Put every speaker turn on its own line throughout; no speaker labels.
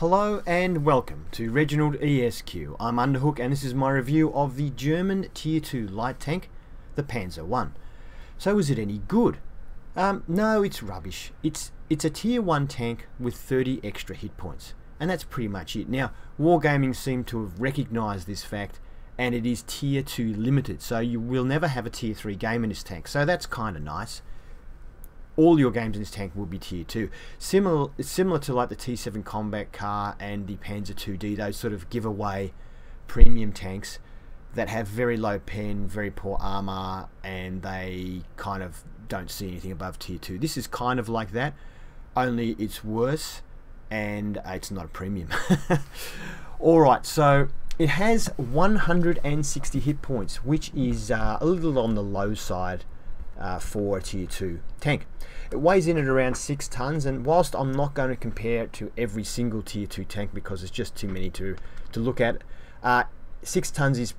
Hello and welcome to ReginaldESQ. I'm Underhook and this is my review of the German Tier 2 light tank, the Pz1. So is it any good? No, it's rubbish. It's a Tier 1 tank with 30 extra hit points. And that's pretty much it. Now, Wargaming seem to have recognised this fact, and it is Tier 2 limited, so you will never have a Tier 3 game in this tank, so that's kind of nice. All your games in this tank will be Tier 2. It's similar to like the T7 combat car and the Panzer 2D, those sort of giveaway premium tanks that have very low pen, very poor armor, and they kind of don't see anything above Tier 2. This is kind of like that, only it's worse, and it's not a premium. Alright, so it has 160 hit points, which is a little on the low side for a Tier 2 tank. It weighs in at around 6 tons, and whilst I'm not going to compare it to every single Tier 2 tank because it's just too many to look at, 6 tons is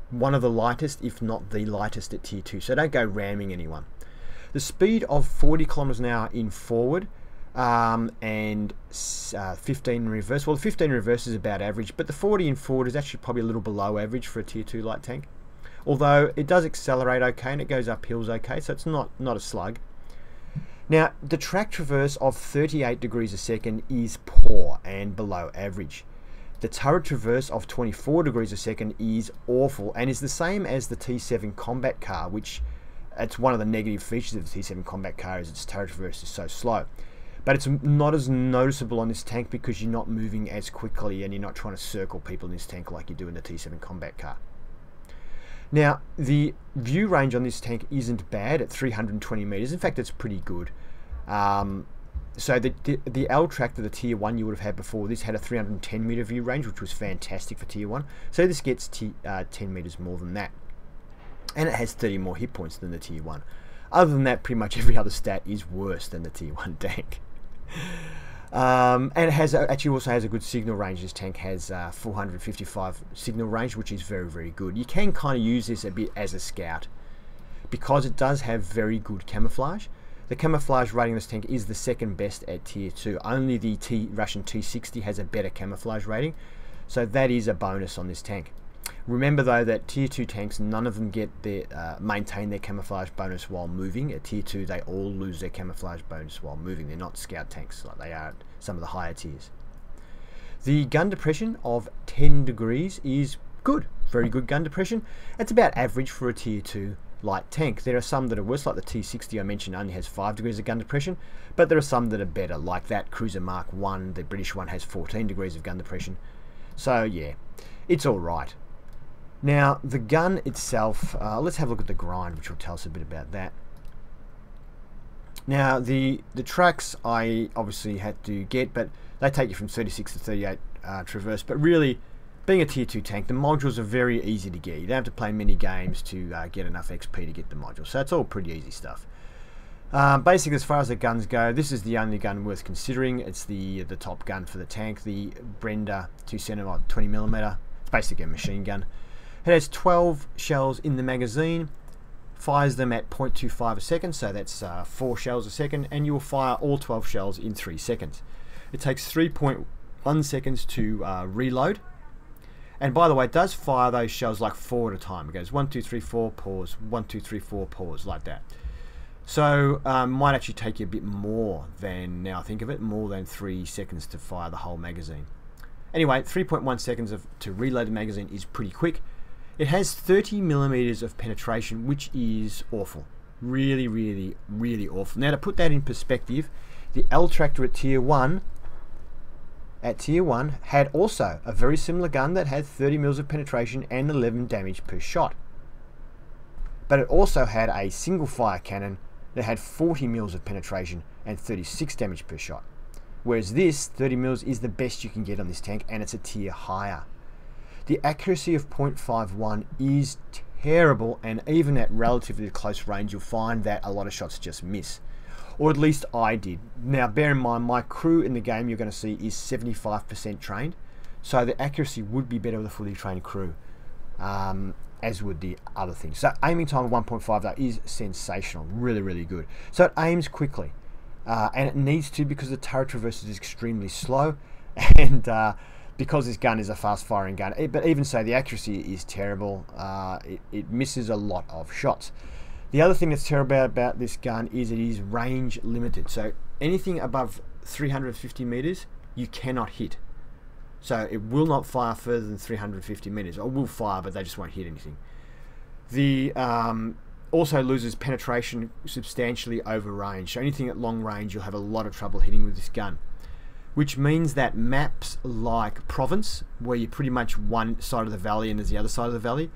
one of the lightest, if not the lightest at Tier 2, so don't go ramming anyone. The speed of 40 kilometers an hour in forward and 15 in reverse. Well, the 15 in reverse is about average, but the 40 in forward is actually probably a little below average for a Tier 2 light tank. Although it does accelerate okay and it goes up hills okay, so it's not a slug. Now, the track traverse of 38 degrees a second is poor and below average. The turret traverse of 24 degrees a second is awful and is the same as the T7 combat car, which it's one of the negative features of the T7 combat car is its turret traverse is so slow. But it's not as noticeable on this tank because you're not moving as quickly and you're not trying to circle people in this tank like you do in the T7 combat car. Now, the view range on this tank isn't bad at 320 meters. In fact, it's pretty good. So the L track to the Tier 1 you would have had before this had a 310 meter view range, which was fantastic for Tier 1. So this gets 10 meters more than that. And it has 30 more hit points than the Tier 1. Other than that, pretty much every other stat is worse than the Tier 1 tank. And it actually also has a good signal range. This tank has 455 signal range, which is very, very good. You can kind of use this a bit as a scout because it does have very good camouflage. The camouflage rating of this tank is the second best at Tier 2. Only the Russian T60 has a better camouflage rating, so that is a bonus on this tank. Remember though that Tier 2 tanks, none of them get maintain their camouflage bonus while moving. At Tier 2 they all lose their camouflage bonus while moving. They're not scout tanks like they are at some of the higher tiers. The gun depression of 10 degrees is good. Very good gun depression. It's about average for a Tier 2 light tank. There are some that are worse, like the T60 I mentioned only has 5 degrees of gun depression, but there are some that are better, like that Cruiser Mark 1, the British one, has 14 degrees of gun depression. So yeah, it's alright. Now, the gun itself, let's have a look at the grind, which will tell us a bit about that. Now, the tracks I obviously had to get, but they take you from 36 to 38 traverse. But really, being a Tier 2 tank, the modules are very easy to get. You don't have to play many games to get enough XP to get the module. So it's all pretty easy stuff. Basically, as far as the guns go, this is the only gun worth considering. It's the top gun for the tank, the Brenda 20mm. It's basically a machine gun. It has 12 shells in the magazine, fires them at 0.25 a second, so that's 4 shells a second, and you'll fire all 12 shells in 3 seconds. It takes 3.1 seconds to reload, and by the way, it does fire those shells like 4 at a time. It goes 1, 2, 3, 4, pause, 1, 2, 3, 4, pause, like that. So might actually take you a bit more than, now I think of it, more than 3 seconds to fire the whole magazine. Anyway, 3.1 seconds to reload the magazine is pretty quick. It has 30 millimeters of penetration, which is awful. Really, really, really awful. Now, to put that in perspective, the L Tractor at Tier 1 had also a very similar gun that had 30 mils of penetration and 11 damage per shot. But it also had a single fire cannon that had 40 mils of penetration and 36 damage per shot. Whereas this 30 mils is the best you can get on this tank, and it's a tier higher. The accuracy of 0.51 is terrible, and even at relatively close range you'll find that a lot of shots just miss. Or at least I did. Now bear in mind, my crew in the game you're going to see is 75% trained, so the accuracy would be better with a fully trained crew, as would the other things. So aiming time of 1.5 though is sensational, really, really good. So it aims quickly, and it needs to because the turret traverse is extremely slow. and because this gun is a fast firing gun, but even so, the accuracy is terrible. It misses a lot of shots. The other thing that's terrible about this gun is it is range limited. So anything above 350 meters, you cannot hit. So it will not fire further than 350 meters. Or will fire, but they just won't hit anything. The also loses penetration substantially over range. So anything at long range, you'll have a lot of trouble hitting with this gun. Which means that maps like Province, where you're pretty much one side of the valley and there's the other side of the valley,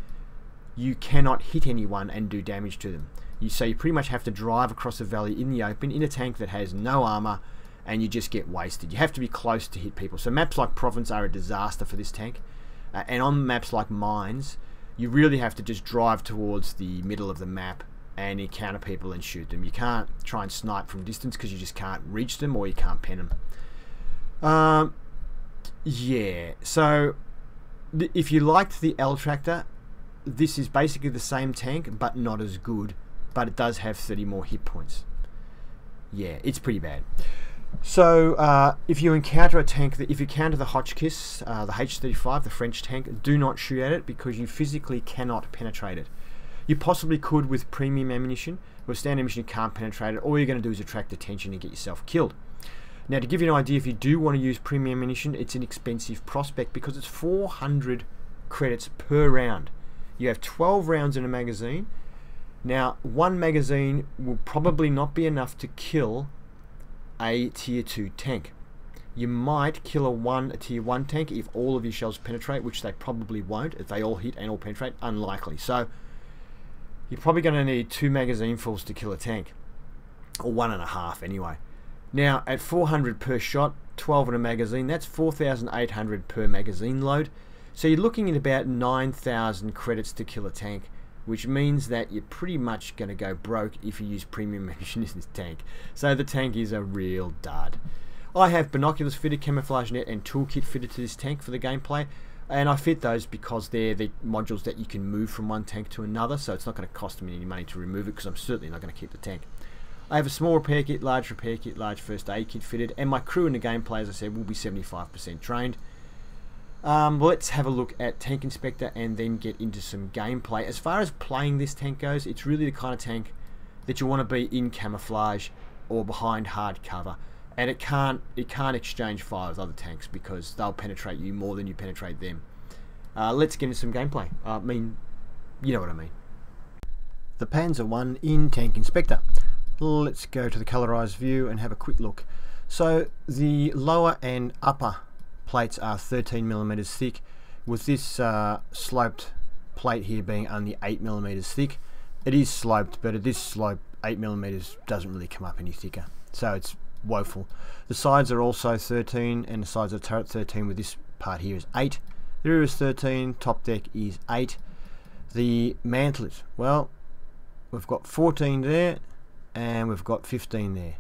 you cannot hit anyone and do damage to them. So you pretty much have to drive across the valley in the open in a tank that has no armor, and you just get wasted. You have to be close to hit people. So maps like Province are a disaster for this tank. And on maps like Mines, you really have to just drive towards the middle of the map and encounter people and shoot them. You can't try and snipe from distance because you just can't reach them, or you can't pen them. Yeah, so if you liked the L Tractor, this is basically the same tank but not as good, but it does have 30 more hit points. Yeah, it's pretty bad. So if you encounter a tank, if you encounter the Hotchkiss, the H-35, the French tank, do not shoot at it because you physically cannot penetrate it. You possibly could with premium ammunition. With standard ammunition, you can't penetrate it. All you're going to do is attract attention and get yourself killed. Now, to give you an idea, if you do want to use premium ammunition, it's an expensive prospect because it's 400 credits per round. You have 12 rounds in a magazine. Now, one magazine will probably not be enough to kill a tier 2 tank. You might kill a tier 1 tank if all of your shells penetrate, which they probably won't. If they all hit and all penetrate, unlikely. So, you're probably going to need 2 magazine fulls to kill a tank. Or 1.5 anyway. Now, at 400 per shot, 12 in a magazine, that's 4,800 per magazine load. So you're looking at about 9,000 credits to kill a tank, which means that you're pretty much going to go broke if you use premium ammunition in this tank. So the tank is a real dud. I have binoculars fitted, camouflage net and toolkit fitted to this tank for the gameplay, and I fit those because they're the modules that you can move from one tank to another, so it's not going to cost me any money to remove it because I'm certainly not going to keep the tank. I have a small repair kit, large first aid kit fitted, and my crew in the gameplay, as I said, will be 75% trained. Let's have a look at Tank Inspector and then get into some gameplay. As far as playing this tank goes, it's really the kind of tank that you want to be in camouflage or behind hard cover, and it can't exchange fire with other tanks because they'll penetrate you more than you penetrate them. Let's get into some gameplay. I mean, you know what I mean. The Pz1 in Tank Inspector. Let's go to the colorized view and have a quick look. So the lower and upper plates are 13mm thick, with this sloped plate here being only 8mm thick. It is sloped, but at this slope 8mm doesn't really come up any thicker, so it's woeful. The sides are also 13, and the sides of the turret 13, with this part here is 8. The rear is 13, top deck is 8. The mantlets, well, we've got 14 there and we've got 15 there.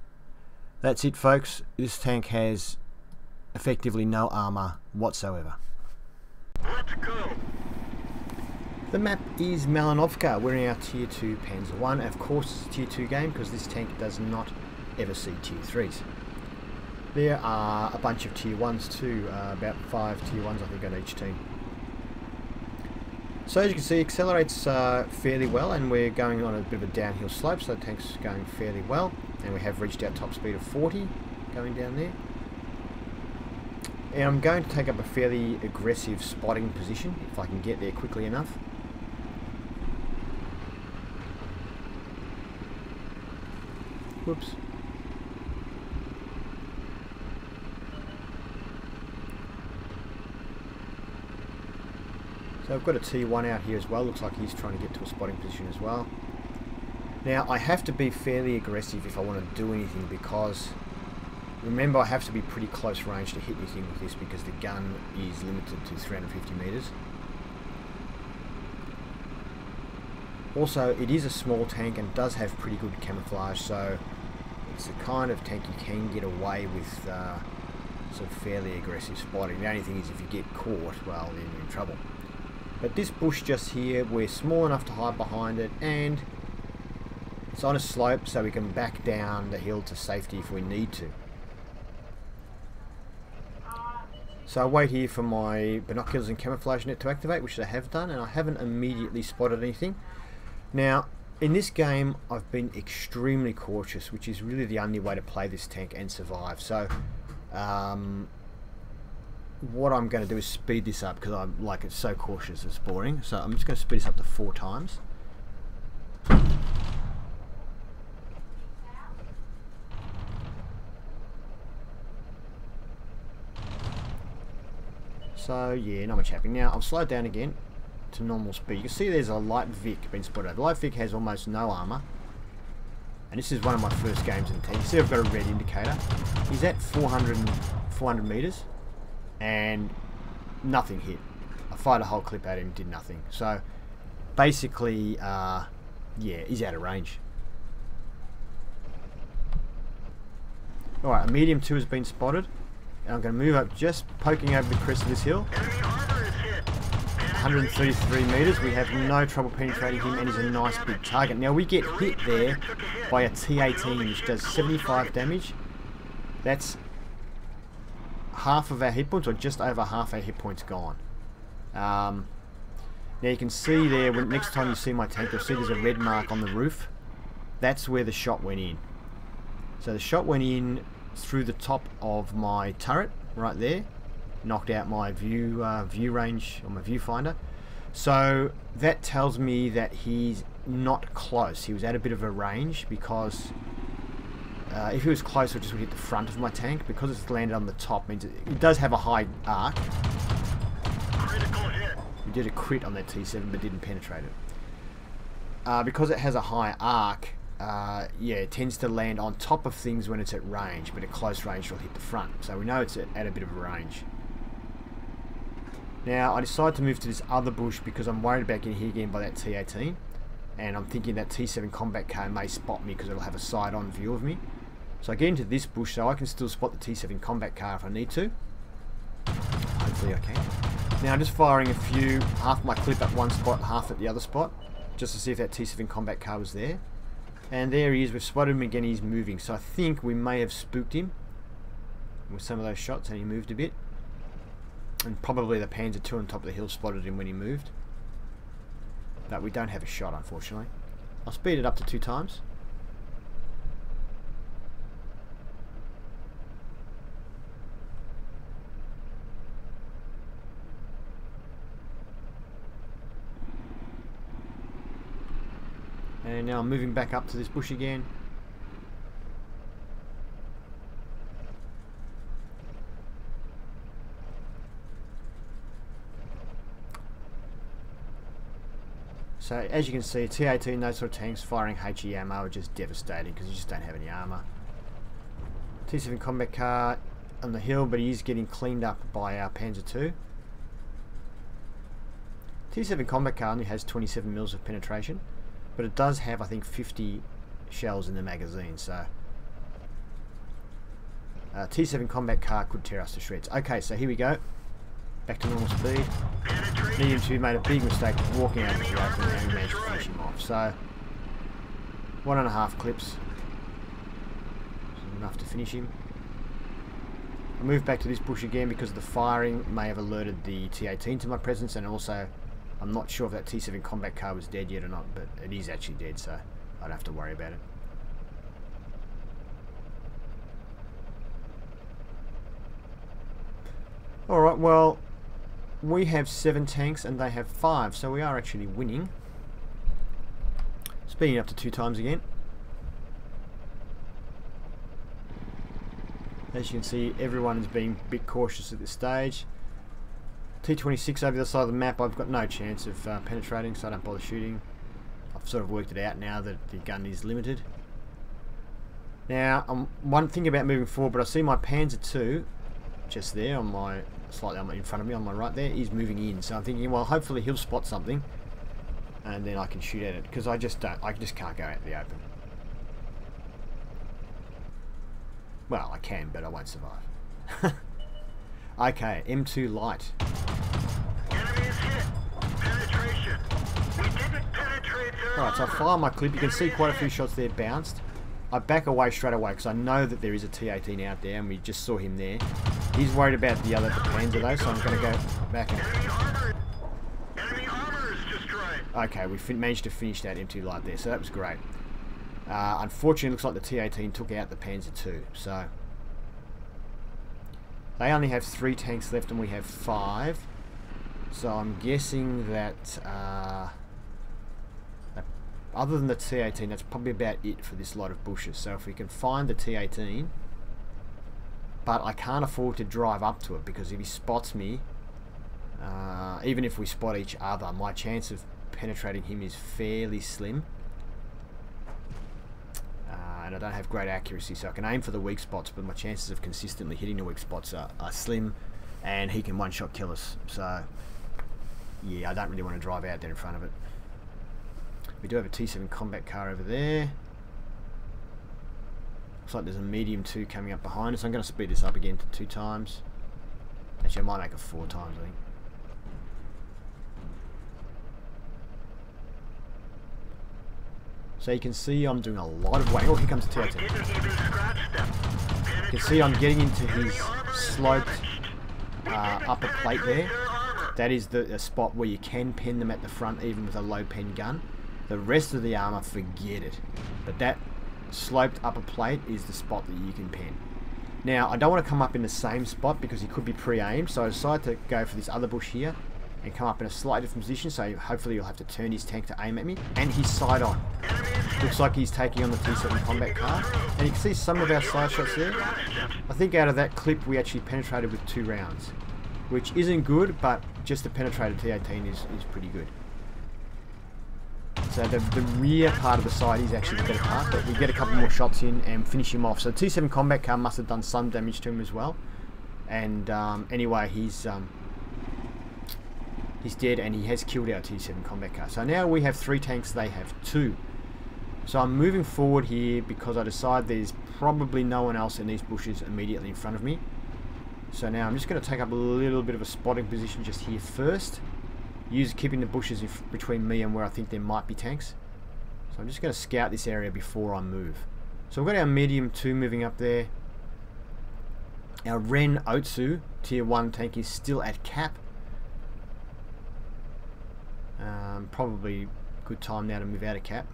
That's it, folks. This tank has effectively no armor whatsoever.
Let's go.
The map is Malinovka. We're in our tier 2 Pz1. Of course, it's a tier 2 game because this tank does not ever see tier 3s. There are a bunch of tier 1s too, about 5 tier 1s I think on each team. So as you can see, it accelerates fairly well, and we're going on a bit of a downhill slope, so the tank's going fairly well, and we have reached our top speed of 40 going down there. And I'm going to take up a fairly aggressive spotting position if I can get there quickly enough. Whoops. So I've got a T1 out here as well. Looks like he's trying to get to a spotting position as well. Now I have to be fairly aggressive if I want to do anything, because remember I have to be pretty close range to hit anything with this because the gun is limited to 350 meters. Also, it is a small tank and does have pretty good camouflage, so it's the kind of tank you can get away with some fairly aggressive spotting. The only thing is if you get caught, well, then you're in trouble. But this bush just here, we're small enough to hide behind it, and it's on a slope so we can back down the hill to safety if we need to. So I wait here for my binoculars and camouflage net to activate, which they have done, and I haven't immediately spotted anything. Now, in this game, I've been extremely cautious, which is really the only way to play this tank and survive. So, what I'm going to do is speed this up, because I'm like, it's so cautious, it's boring. So I'm just going to speed this up to 4 times. So yeah, not much happening. Now I've slowed down again to normal speed. You can see there's a light Vic being spotted. The light Vic has almost no armor, and this is one of my first games in the tank. You see I've got a red indicator. He's at 400 meters, and nothing hit. I fired a whole clip at him, did nothing. So basically, yeah, he's out of range. Alright, a medium 2 has been spotted. And I'm going to move up, just poking over the crest of this hill. 133 meters. We have no trouble penetrating him, and he's a nice big target. Now we get hit there by a T18, which does 75 damage. That's half of our hit points, or just over half our hit points gone. Now you can see there, when next time you see my tank, you'll see there's a red mark on the roof. That's where the shot went in. So the shot went in through the top of my turret right there, knocked out my view range on my viewfinder. So that tells me that he's not close. He was at a bit of a range, because if he was close, it just would hit the front of my tank. Because it's landed on the top, means it does have a high arc. We did a crit on that T7 but didn't penetrate it. Because it has a high arc, yeah, it tends to land on top of things when it's at range, but at close range it'll hit the front. So we know it's at a bit of a range. Now I decided to move to this other bush because I'm worried about getting hit again by that T18, and I'm thinking that T7 combat car may spot me because it'll have a side-on view of me. So I get into this bush so I can still spot the T7 combat car if I need to. Hopefully I can. Now I'm just firing a few, half my clip at one spot, half at the other spot, just to see if that T7 combat car was there. And there he is. We've spotted him again. He's moving. So I think we may have spooked him with some of those shots, and he moved a bit. And probably the Pz1 on top of the hill spotted him when he moved. But we don't have a shot, unfortunately. I'll speed it up to 2 times. And now I'm moving back up to this bush again. So as you can see, T18, those sort of tanks firing HE ammo are just devastating because you just don't have any armor. T7 combat car on the hill, but he is getting cleaned up by our Pz1. T7 combat car only has 27 mils of penetration, but it does have, I think, 50 shells in the magazine, so T7 combat car could tear us to shreds. Okay, so here we go. Back to normal speed. Medium 2 made a big mistake walking out of the open, and we managed to finish him off. So 1.5 clips, enough to finish him. I moved back to this bush again because the firing may have alerted the T18 to my presence, and also I'm not sure if that T7 combat car was dead yet or not, but it is actually dead, so I don't have to worry about it. Alright, well, we have 7 tanks and they have 5, so we are actually winning. Speeding up to 2 times again. As you can see, everyone is being a bit cautious at this stage. T26 over the side of the map, I've got no chance of penetrating, so I don't bother shooting. I've sort of worked it out now that the gun is limited. Now, I'm one thing about moving forward, but I see my Pz1 just there on my, slightly in front of me on my right there, he's moving in. So I'm thinking, well, hopefully he'll spot something, and then I can shoot at it, because I just can't go out in the open. Well, I can, but I won't survive. Okay, M2 light. Alright, so I fire my clip. You can see quite a few shots there bounced. I back away straight away because I know that there is a T18 out there, and we just saw him there. He's worried about the Panzer though, so I'm going to go back and...
Enemy armor is destroyed.
Okay, we managed to finish that empty light there, so that was great. Unfortunately, it looks like the T-18 took out the Panzer II, so... They only have 3 tanks left and we have 5. So I'm guessing that... other than the T-18, that's probably about it for this lot of bushes. So if we can find the T-18... But I can't afford to drive up to it, because if he spots me... even if we spot each other, my chance of penetrating him is fairly slim. And I don't have great accuracy, so I can aim for the weak spots, but my chances of consistently hitting the weak spots are slim, and he can one-shot kill us. So, yeah, I don't really want to drive out there in front of it. We do have a T7 combat car over there. Looks like there's a medium 2 coming up behind us. I'm going to speed this up again to 2 times. Actually, I might make it 4 times, I think. So you can see I'm doing a lot of weight. Oh, here comes the T-18. You can see I'm getting into his sloped upper plate there. That is the spot where you can pen them at the front, even with a low pen gun. The rest of the armor, forget it. But that sloped upper plate is the spot that you can pen. Now, I don't want to come up in the same spot because he could be pre-aimed, so I decided to go for this other bush here and come up in a slightly different position, so hopefully you'll have to turn his tank to aim at me. And he's side on. Looks like he's taking on the T7 combat car. And you can see some of our side shots there. I think out of that clip we actually penetrated with 2 rounds. Which isn't good, but just the penetrated T-18 is pretty good. So the rear part of the side is actually the better part, but we get a couple more shots in and finish him off. So T7 combat car must have done some damage to him as well. And anyway, he's dead, and he has killed our T7 combat car. So now we have 3 tanks, they have 2. So I'm moving forward here because I decide there's probably no one else in these bushes immediately in front of me. So now I'm just going to take up a little bit of a spotting position just here first. Keeping the bushes between me and where I think there might be tanks. So I'm just going to scout this area before I move. So we've got our medium 2 moving up there. Our Ren Otsu tier 1 tank is still at cap. Probably good time now to move out of cap.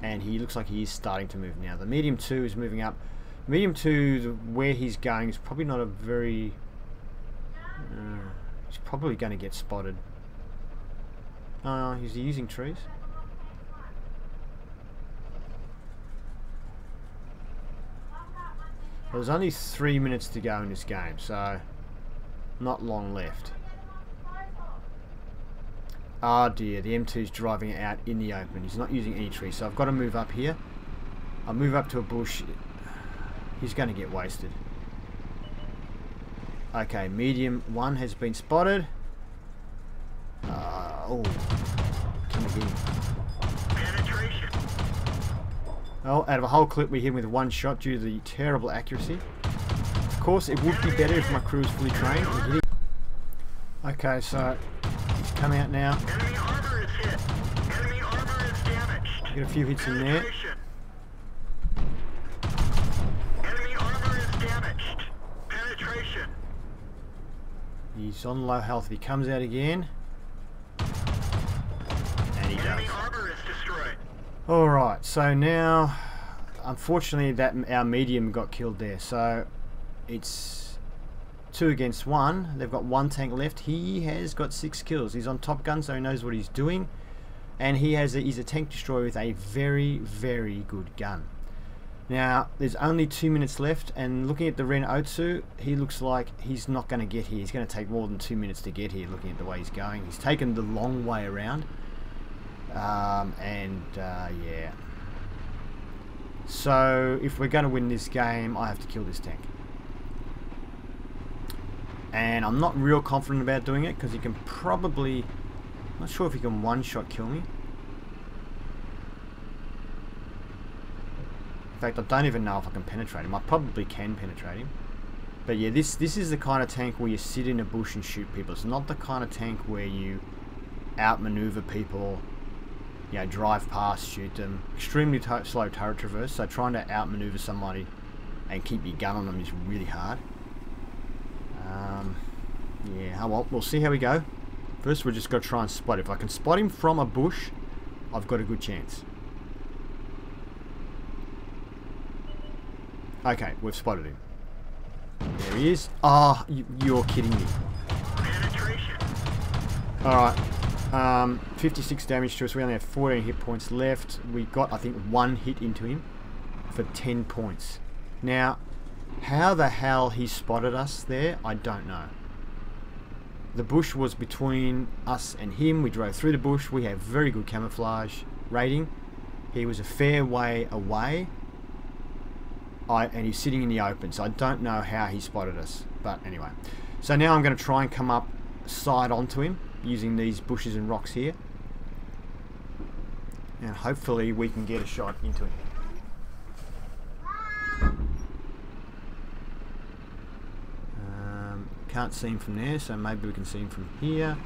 And he looks like he is starting to move now. The medium 2 is moving up. Medium 2, where he's going is probably not a very... he's probably going to get spotted. Is he using trees? Well, there's only 3 minutes to go in this game, so not long left. Ah dear, the M2's driving out in the open. He's not using any trees, so I've got to move up here. I'll move up to a bush. He's going to get wasted. Okay, medium 1 has been spotted. Oh, can we get him? Oh, out of a whole clip we hit him with 1 shot due to the terrible accuracy. Of course, it would be better if my crew was fully trained. Okay, so he's come out now.
Enemy armor is hit. Enemy armor is damaged.
Get a few hits in there.
Enemy armor is damaged. Penetration.
He's on low health. If he comes out again, and he does.
Enemy armor is destroyed.
Alright, so now, unfortunately, our medium got killed there. So it's 2 against 1. They've got 1 tank left. He has got 6 kills. He's on Top Gun, so he knows what he's doing. And he's a tank destroyer with a very, very good gun. Now, there's only 2 minutes left, and looking at the Ren Otsu, he looks like he's not going to get here. He's going to take more than 2 minutes to get here, looking at the way he's going. He's taken the long way around. Yeah. So, if we're going to win this game, I have to kill this tank. And I'm not real confident about doing it, because he can probably... I'm not sure if he can one-shot kill me. In fact, I don't even know if I can penetrate him. I probably can penetrate him. But yeah, this is the kind of tank where you sit in a bush and shoot people. It's not the kind of tank where you outmaneuver people, you know, drive past, shoot them. Extremely slow turret traverse, so trying to outmaneuver somebody and keep your gun on them is really hard. Yeah, oh well, we'll see how we go. First, we're just got to try and spot. If I can spot him from a bush, I've got a good chance. Okay, we've spotted him. There he is. Oh, you're kidding me. Alright. 56 damage to us. We only have 14 hit points left. We got, I think, 1 hit into him for 10 points. Now, how the hell he spotted us there, I don't know. The bush was between us and him. We drove through the bush. We have very good camouflage rating. He was a fair way away. And he's sitting in the open, so I don't know how he spotted us. But anyway. So now I'm going to try and come up side onto him using these bushes and rocks here. And hopefully we can get a shot into him. Can't see him from there, so maybe we can see him from here.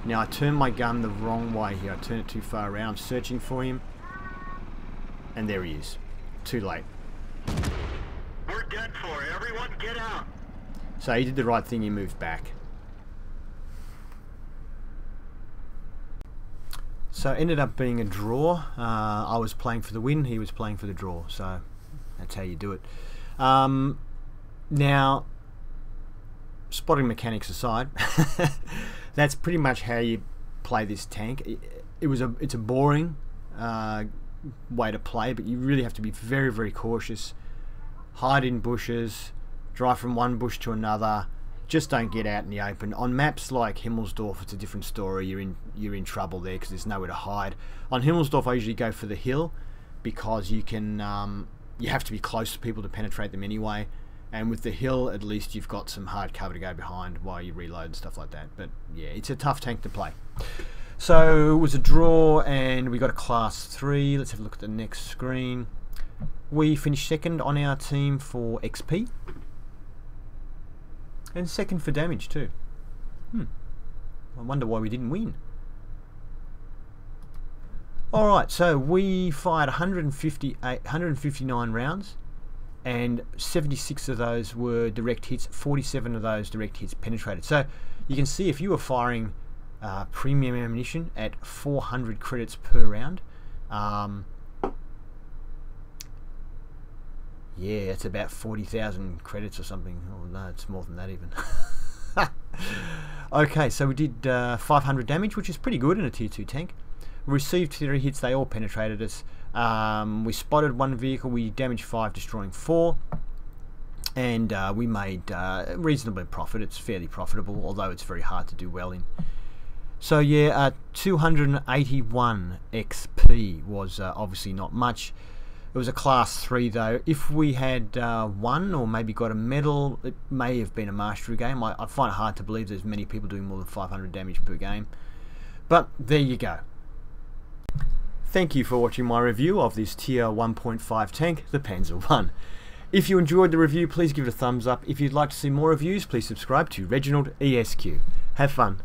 Now I turned my gun the wrong way here. I turned it too far around. I'm searching for him. And there he is. Too late.
We're dead for. Everyone get out.
So he did the right thing, he moved back. So it ended up being a draw. I was playing for the win, he was playing for the draw. So that's how you do it. Now, spotting mechanics aside, that's pretty much how you play this tank. It's a boring way to play, but you really have to be very, very cautious. Hide in bushes, drive from one bush to another. Just don't get out in the open. On maps like Himmelsdorf, it's a different story. You're in trouble there because there's nowhere to hide. On Himmelsdorf, I usually go for the hill because you can you have to be close to people to penetrate them anyway. And with the hill, at least you've got some hard cover to go behind while you reload and stuff like that. But yeah, it's a tough tank to play. So it was a draw, and we got a class 3. Let's have a look at the next screen. We finished second on our team for XP. And second for damage too. I wonder why we didn't win. Alright, so we fired 159 rounds. And 76 of those were direct hits, 47 of those direct hits penetrated. So you can see if you were firing premium ammunition at 400 credits per round, yeah, it's about 40,000 credits or something. Oh no, it's more than that even. Okay, so we did 500 damage, which is pretty good in a tier 2 tank. We received 3 hits, they all penetrated us. We spotted 1 vehicle, we damaged 5, destroying 4, and we made reasonable profit. It's fairly profitable, although it's very hard to do well in. So yeah, 281 XP was obviously not much. It was a class 3 though. If we had won or maybe got a medal, it may have been a mastery game. I find it hard to believe there's many people doing more than 500 damage per game. But there you go. Thank you for watching my review of this tier 1.5 tank, the Pz1. If you enjoyed the review, please give it a thumbs up. If you'd like to see more reviews, please subscribe to ReginaldESQ. Have fun.